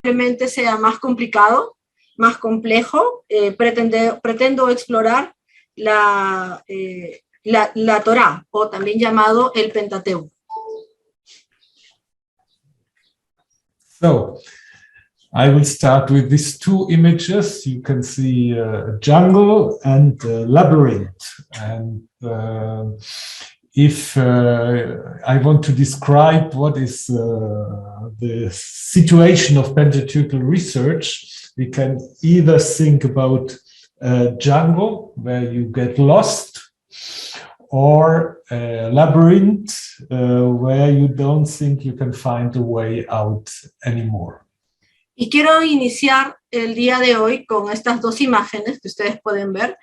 probablemente sea más complicado, más complejo. Pretendo explorar la Torá, o también llamado el Pentateuco. So, I will start with these two images. You can see a jungle and a labyrinth. And if I want to describe what is the situation of Pentateuchal research, we can either think about a jungle where you get lost, or a labyrinth where you don't think you can find a way out anymore. Y quiero iniciar el día de hoy con estas dos imágenes que ustedes pueden ver.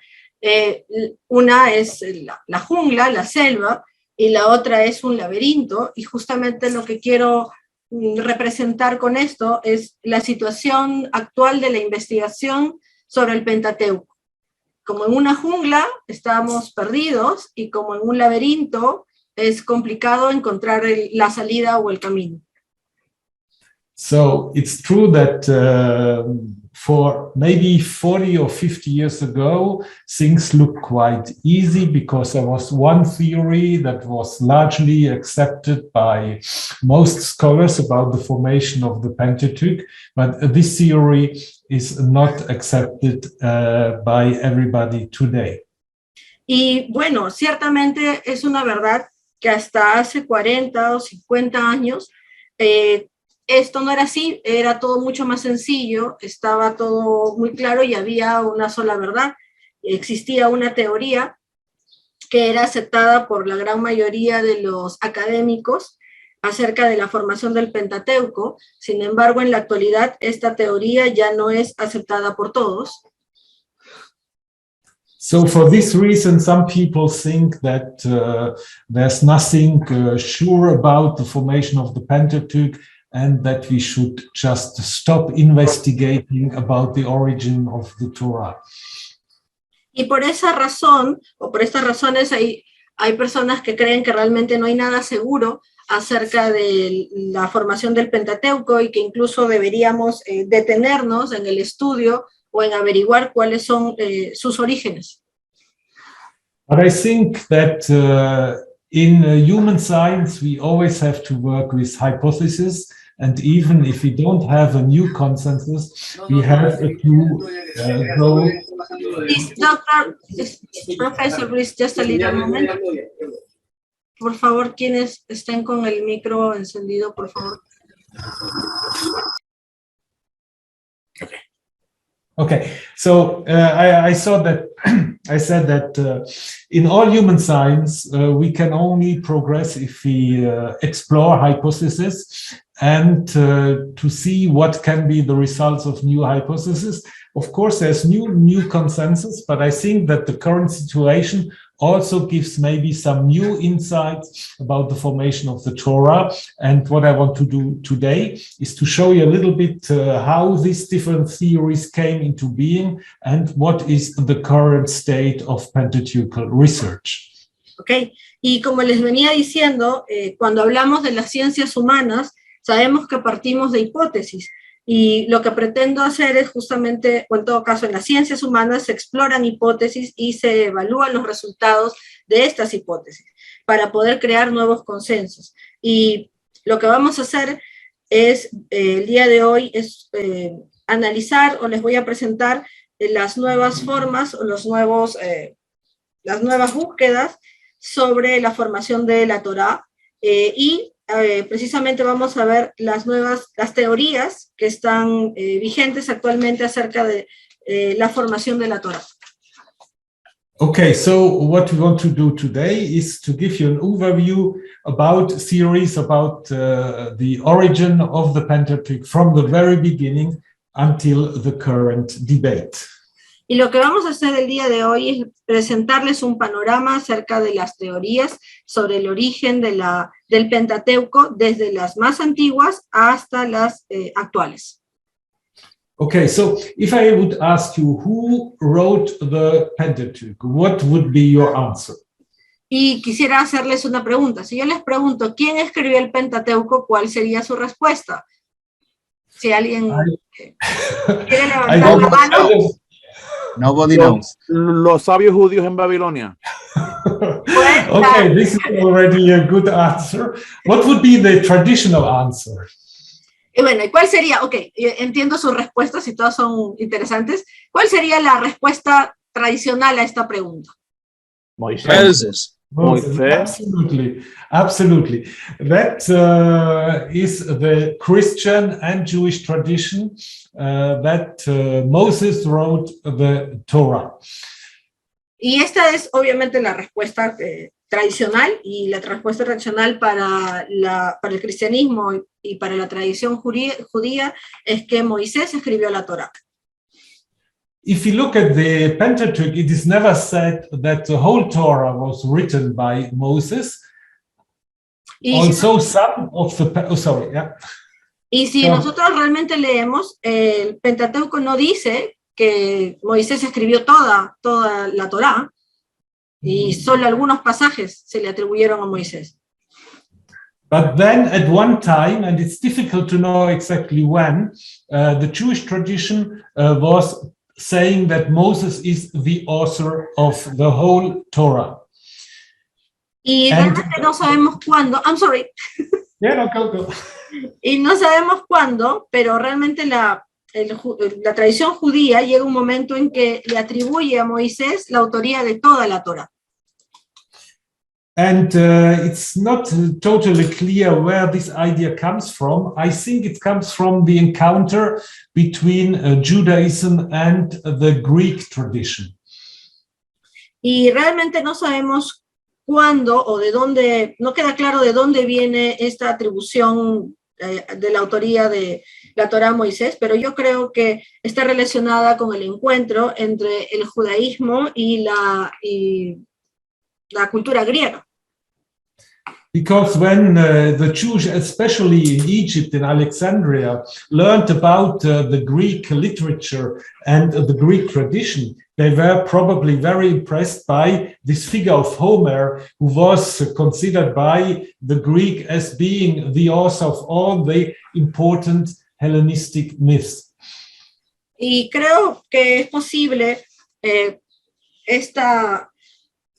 Una es la jungla, la selva, y la otra es un laberinto, y justamente lo que quiero representar con esto es la situación actual de la investigación sobre el Pentateuco. Como en una jungla estamos perdidos, y como en un laberinto es complicado encontrar la salida o el camino. So it's true that for maybe 40 or 50 years ago, things looked quite easy because there was one theory that was largely accepted by most scholars about the formation of the Pentateuch, but this theory is not accepted by everybody today. Y bueno, ciertamente es una verdad que hasta hace 40 o 50 años esto no era así, era todo mucho más sencillo, estaba todo muy claro y había una sola verdad. Existía una teoría que era aceptada por la gran mayoría de los académicos acerca de la formación del Pentateuco. Sin embargo, en la actualidad, esta teoría ya no es aceptada por todos. So for this reason, some people think that there's nothing sure about the formation of the Pentateuch, and that we should just stop investigating about the origin of the Torah. Y por esa razón, o por estas razones, hay personas que creen que realmente no hay nada seguro acerca de la formación del Pentateuco, y que incluso deberíamos detenernos en el estudio o en averiguar cuáles son sus orígenes. But I think that in human science, we always have to work with hypotheses. And even if we don't have a new consensus, we have to go. Please, doctor, professor, please, just a little moment. Por favor, quienes estén con el micro encendido, por favor. Okay, so I saw that I said that in all human science, we can only progress if we explore hypotheses and to see what can be the results of new hypotheses. Of course, there's new consensus, but I think that the current situation also gives maybe some new insights about the formation of the Torah. And what I want to do today is to show you a little bit how these different theories came into being and what is the current state of Pentateuchal research. Okay, y como les venía diciendo, cuando hablamos de las ciencias humanas, sabemos que partimos de hipótesis. Y lo que pretendo hacer es justamente, o en todo caso en las ciencias humanas, se exploran hipótesis y se evalúan los resultados de estas hipótesis para poder crear nuevos consensos. Y lo que vamos a hacer es, el día de hoy, es analizar, o les voy a presentar las nuevas formas o las nuevas búsquedas sobre la formación de la Torá, y precisamente vamos a ver las teorías que están vigentes actualmente acerca de la formación de la Torá. Okay, so what we want to do today is to give you an overview about theories about the origin of the Pentateuch from the very beginning until the current debate. Y lo que vamos a hacer el día de hoy es presentarles un panorama acerca de las teorías sobre el origen del Pentateuco, desde las más antiguas hasta las actuales. Okay, so if I would ask you who wrote the Pentateuch, what would be your answer? Y quisiera hacerles una pregunta. Si yo les pregunto, ¿quién escribió el Pentateuco? ¿Cuál sería su respuesta? Si alguien quiere I levantar la don't mano. know. Nobody knows. Los sabios judíos en Babilonia. Okay, this is already a good answer. What would be the traditional answer? Y bueno, ¿y cuál sería? Ok, entiendo sus respuestas y todas son interesantes. ¿Cuál sería la respuesta tradicional a esta pregunta? Moisés. Moses, Moisés. absolutely. That is the Christian and Jewish tradition that Moses wrote the Torah. Y esta es obviamente la respuesta tradicional, y la respuesta tradicional para el cristianismo y para la tradición judía es que Moisés escribió la Torá. If you look at the Pentateuch, it is never said that the whole Torah was written by Moses. Also, some of the... Y si nosotros realmente leemos, el Pentateuco no dice que Moisés escribió toda la Torá, y solo algunos pasajes se le atribuyeron a Moisés. But then at one time, and it's difficult to know exactly when, the Jewish tradition was saying that Moses is the author of the whole Torah. Y realmente no sabemos cuándo. I'm sorry. Yeah, no, go. Y no sabemos cuándo, pero realmente la tradición judía llega un momento en que le atribuye a Moisés la autoría de toda la Torá. And it's not totally clear where this idea comes from. I think it comes from the encounter between Judaism and the Greek tradition. Y realmente no sabemos cuándo o de dónde, no queda claro de dónde viene esta atribución de la autoría de la Torá a Moisés, pero yo creo que está relacionada con el encuentro entre el judaísmo y la cultura griega. Because when the Jews, especially in Egypt, in Alexandria, learned about the Greek literature and the Greek tradition, they were probably very impressed by this figure of Homer, who was considered by the Greek as being the author of all the important Hellenistic myths. Y creo que es posible esta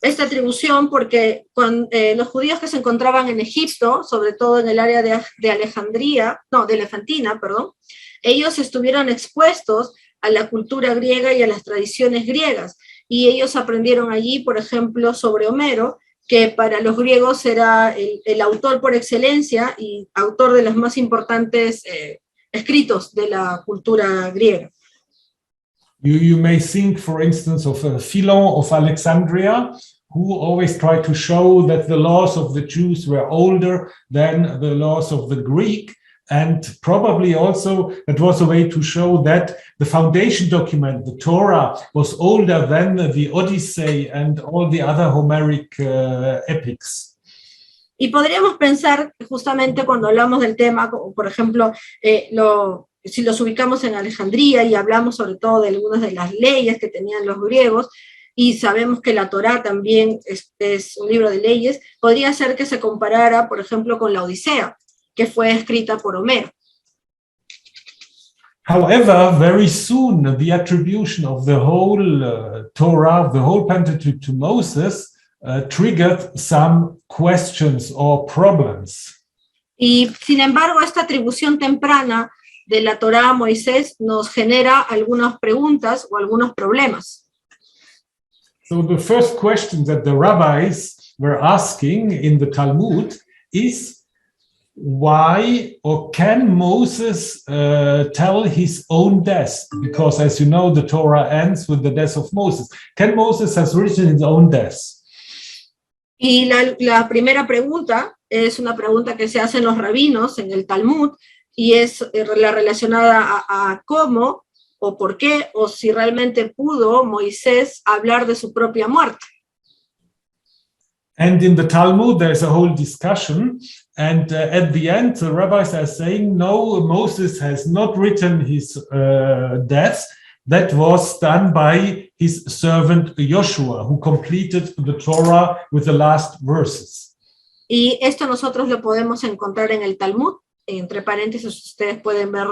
atribución porque con los judíos que se encontraban en Egipto, sobre todo en el área de Elefantina, ellos estuvieron expuestos a la cultura griega y a las tradiciones griegas, y ellos aprendieron allí, por ejemplo, sobre Homero, que para los griegos era el autor por excelencia y autor de los más importantes escritos de la cultura griega. You may think, for instance, of Philon of Alexandria, who always tried to show that the laws of the Jews were older than the laws of the Greek, and probably also that was a way to show that the foundation document, the Torah, was older than the Odyssey and all the other Homeric epics. Y podríamos pensar, justamente cuando hablamos del tema, como por ejemplo, si los ubicamos en Alejandría y hablamos sobre todo de algunas de las leyes que tenían los griegos, y sabemos que la Torá también es un libro de leyes, podría ser que se comparara, por ejemplo, con la Odisea, que fue escrita por Homero. However, very soon, the attribution of the whole Torah, the whole Pentateuch to Moses, triggered some questions or problems. Y sin embargo, esta atribución temprana de la Torá a Moisés nos genera algunas preguntas o algunos problemas. So the first question that the rabbis were asking in the Talmud is, why or can Moses tell his own death? Because as you know, the Torah ends with the death of Moses. Can Moses have written his own death? Y la primera pregunta es una pregunta que se hacen los rabinos en el Talmud, y es la relacionada a cómo o por qué, o si realmente pudo Moisés hablar de su propia muerte. And in the Talmud, there's a whole discussion. And at the end, the rabbis are saying, no, Moses has not written his death. That was done by his servant Joshua, who completed the Torah with the last verses. Y esto nosotros lo podemos encontrar en el Talmud. entre paréntesis ustedes pueden ver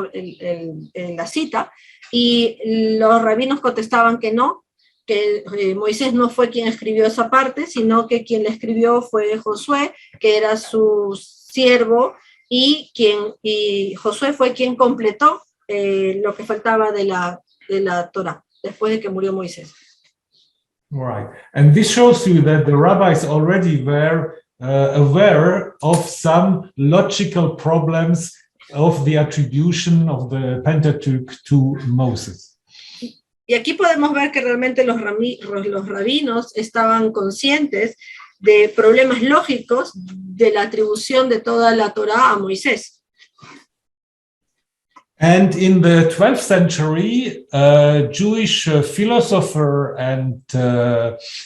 la cita, y los rabinos contestaban que no, que Moisés no fue quien escribió esa parte, sino que quien la escribió fue Josué, que era su siervo, y Josué fue quien completó lo que faltaba de la Torá, después de que murió Moisés. Right. And this shows you that the rabbis already were aware of some logical problems of the attribution of the Pentateuch to Moses. Y aquí podemos ver que realmente los rabinos estaban conscientes de problemas lógicos de la atribución de toda la Torá a Moisés. And in the 12th century, a Jewish philosopher and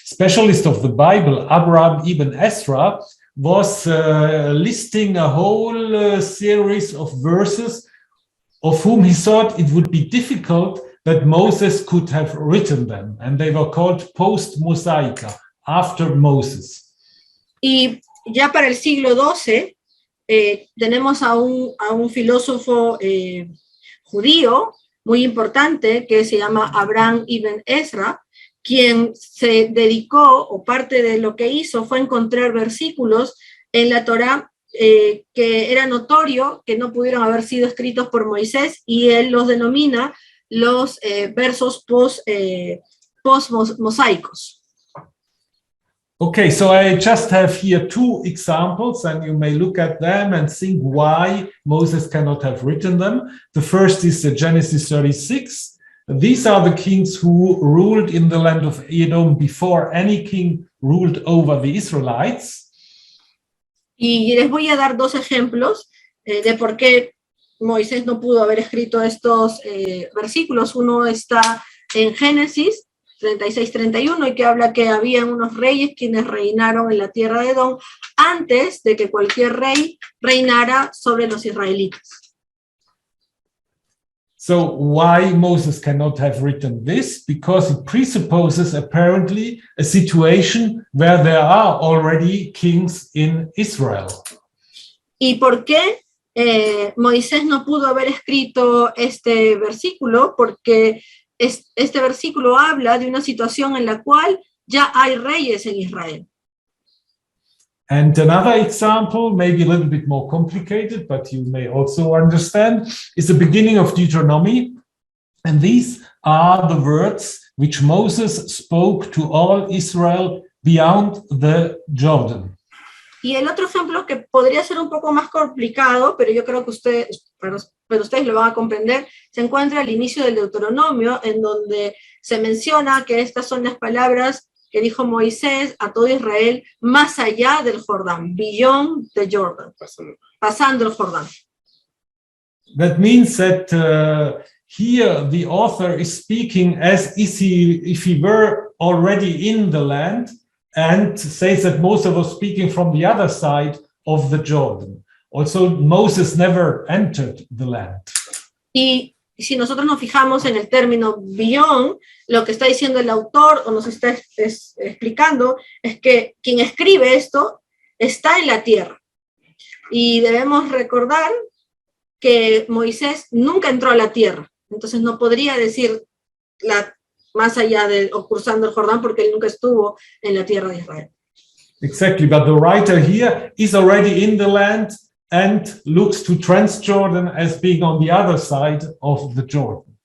specialist of the Bible, Abraham ibn Ezra, was listing a whole series of verses of whom he thought it would be difficult that Moses could have written them. And they were called post-Mosaica, after Moses. Y ya para el siglo XII, tenemos a un filósofo judío muy importante que se llama Abraham ibn Ezra, quien se dedicó, o parte de lo que hizo fue encontrar versículos en la Torá que era notorio que no pudieron haber sido escritos por Moisés, y él los denomina los versos post-mosaicos. Okay, so I just have here two examples, and you may look at them and think why Moses cannot have written them. The first is Genesis 36. These are the kings who ruled in the land of Edom before any king ruled over the Israelites. Y les voy a dar dos ejemplos de por qué Moisés no pudo haber escrito estos versículos. Uno está en Génesis 36-31, y que habla que habían unos reyes quienes reinaron en la tierra de Edom antes de que cualquier rey reinara sobre los israelitas. So why Moses cannot have written this? Because it presupposes apparently a situation where there are already kings in Israel. ¿Y por qué Moisés no pudo haber escrito este versículo? Porque este versículo habla de una situación en la cual ya hay reyes en Israel. And another example, maybe a little bit more complicated, but you may also understand, is the beginning of Deuteronomy. And these are the words which Moses spoke to all Israel beyond the Jordan. Y el otro ejemplo que podría ser un poco más complicado, pero yo creo que pero ustedes lo van a comprender, se encuentra al inicio del Deuteronomio, en donde se menciona que estas son las palabras que dijo Moisés a todo Israel más allá del Jordán, beyond the Jordan, pasando el Jordán. That means that here the author is speaking as if he were already in the land, and says that Moses was speaking from the other side of the Jordan. Also, Moses never entered the land. Y si nosotros nos fijamos en el término beyond, lo que está diciendo el autor o nos está explicando es que quien escribe esto está en la tierra. Y debemos recordar que Moisés nunca entró a la tierra, entonces no podría decir más allá o cruzando el Jordán, porque él nunca estuvo en la tierra de Israel. Exactly, but the writer here is already in the land and looks to Transjordan as being on the other side of the Jordan.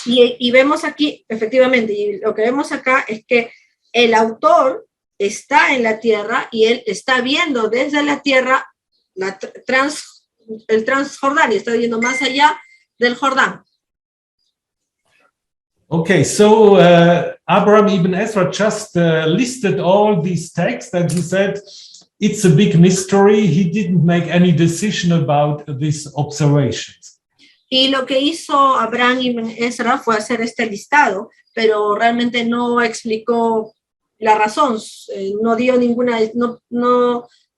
Y vemos aquí, efectivamente, y lo que vemos acá es que el autor está en la tierra y él está viendo desde la tierra el Transjordán, y está viendo más allá del Jordán. Okay, so Abraham ibn Ezra just listed all these texts, and he said it's a big mystery. He didn't make any decision about these observations. Y lo que hizo Abraham ibn Ezra fue hacer este listado, pero realmente no explicó la razón, no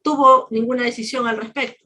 tuvo ninguna decisión al respecto.